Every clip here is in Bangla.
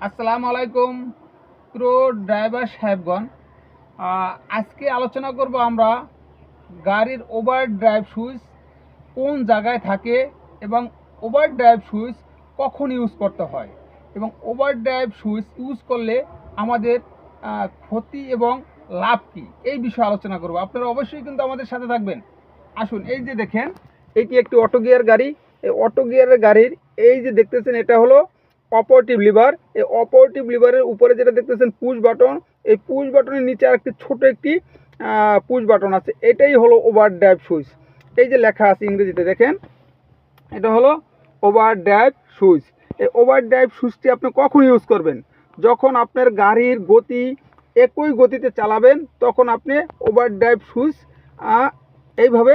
আসসালামু আলাইকুম প্রিয় ড্রাইভার সাহেবগণ। আজকে আলোচনা করব আমরা গাড়ির ওভার ড্রাইভ সুইচ কোন জায়গায় থাকে এবং ওভার ড্রাইভ সুইচ কখন ইউজ করতে হয় এবং ওভার ড্রাইভ সুইচ ইউজ করলে আমাদের ক্ষতি এবং লাভ কী এই বিষয়ে আলোচনা করব। আপনারা অবশ্যই কিন্তু আমাদের সাথে থাকবেন। আসুন, এই যে দেখেন, এটি একটি অটো গিয়ার গাড়ি। এই অটো গিয়ারের গাড়ির এই যে দেখতেছেন, এটা হলো অপারেটিভ লিভার। এই অপারেটিভ লিভারের উপরে যেটা দেখতেছেন পুশ বাটন, এই পুশ বাটনের নিচে আরেকটি ছোট একটি পুশ বাটন আছে। এটাই হলো ওভার ড্রাইভ সুইচ। এই যে লেখা আছে ইংরেজিতে, দেখেন, এটা হলো ওভার ড্রাইভ সুইচ। এই ওভার ড্রাইভ সুইচটি আপনি কখন ইউজ করবেন? যখন আপনার গাড়ির গতি একই গতিতে চালাবেন, তখন আপনি ওভার ড্রাইভ সুইচ এইভাবে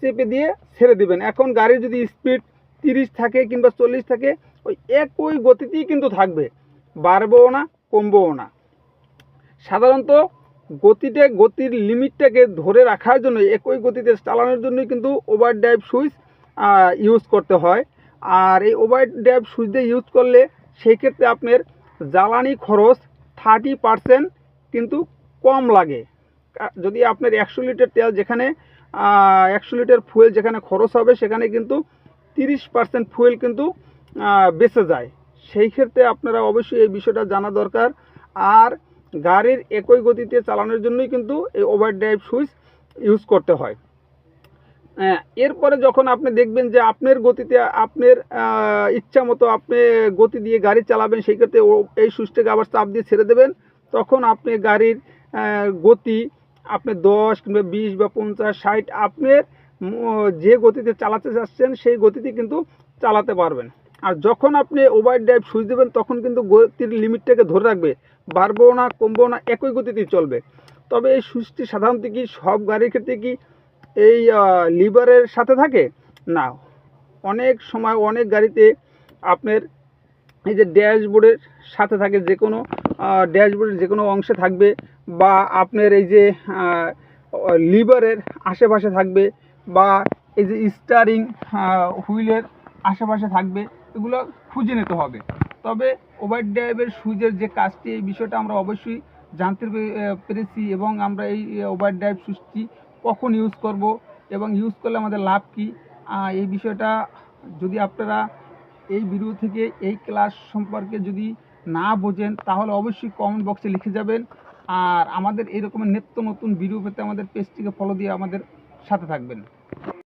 চেপে দিয়ে ছেড়ে দিবেন। এখন গাড়ির যদি স্পিড 30 থাকে কিংবা 40 থাকে, ওই একই গতিতেই কিন্তু থাকবে, বাড়বেও না কমবেও না। সাধারণত গতির লিমিটটাকে ধরে রাখার জন্য, একই গতিতে চালানোর জন্যই কিন্তু ওভার ড্রাইভ সুইচ ইউজ করতে হয়। আর এই ওভার ড্রাইভ সুইচ দিয়ে ইউজ করলে সেই ক্ষেত্রে আপনার জ্বালানি খরচ 30% কিন্তু কম লাগে। যদি আপনার 100 লিটার তেল যেখানে 100 লিটার ফুয়েল যেখানে খরচ হবে, সেখানে কিন্তু 30% ফুয়েল কিন্তু বেঁচে যায়। সেই ক্ষেত্রে আপনারা অবশ্যই এই বিষয়টা জানা দরকার। আর গাড়ির একই গতিতে চালানোর জন্যই কিন্তু এই ওভার ড্রাইভ সুইচ ইউজ করতে হয়। এরপরে যখন আপনি দেখবেন যে আপনার গতিতে, আপনার ইচ্ছা মতো আপনি গতি দিয়ে গাড়ি চালাবেন, সেই ক্ষেত্রে এই সুইচটাকে আবার চাপ দিয়ে ছেড়ে দেবেন। তখন আপনি গাড়ির গতি আপনি 10 কিংবা 20 বা 50, 60 আপনার যে গতিতে চালাতে চাচ্ছেন সেই গতিতে কিন্তু চালাতে পারবেন। আর যখন আপনি ওভার ড্রাইভ সুইচ দেবেন, তখন কিন্তু গতির লিমিটটাকে ধরে রাখবে, বাড়বেও না কমবেও না, একই গতিতেই চলবে। তবে এই সুইচটি সাধারণত কি সব গাড়ির ক্ষেত্রে কি এই লিভারের সাথে থাকে না? অনেক সময় অনেক গাড়িতে আপনার এই যে ড্যাশবোর্ডের সাথে থাকে, যে কোনো ড্যাশবোর্ডের যে কোনো অংশে থাকবে, বা আপনার এই যে লিভারের আশেপাশে থাকবে, বা এই যে স্টারিং হুইলের আশেপাশে থাকবে। এগুলো খুঁজে নিতে হবে। তবে ওভার ড্রাইভের সুইচের যে কাজটি, এই বিষয়টা আমরা অবশ্যই জানতে পেরেছি এবং আমরা এই ওভার ড্রাইভ সুইচটি কখন ইউজ করব এবং ইউজ করলে আমাদের লাভ কী, এই বিষয়টা যদি আপনারা এই ভিডিও থেকে এই ক্লাস সম্পর্কে যদি না বোঝেন, তাহলে অবশ্যই কমেন্ট বক্সে লিখে যাবেন। আর আমাদের এই রকমের নিত্য নতুন ভিডিও পেতে আমাদের পেজটিকে ফলো দিয়ে আমাদের সাথে থাকবেন।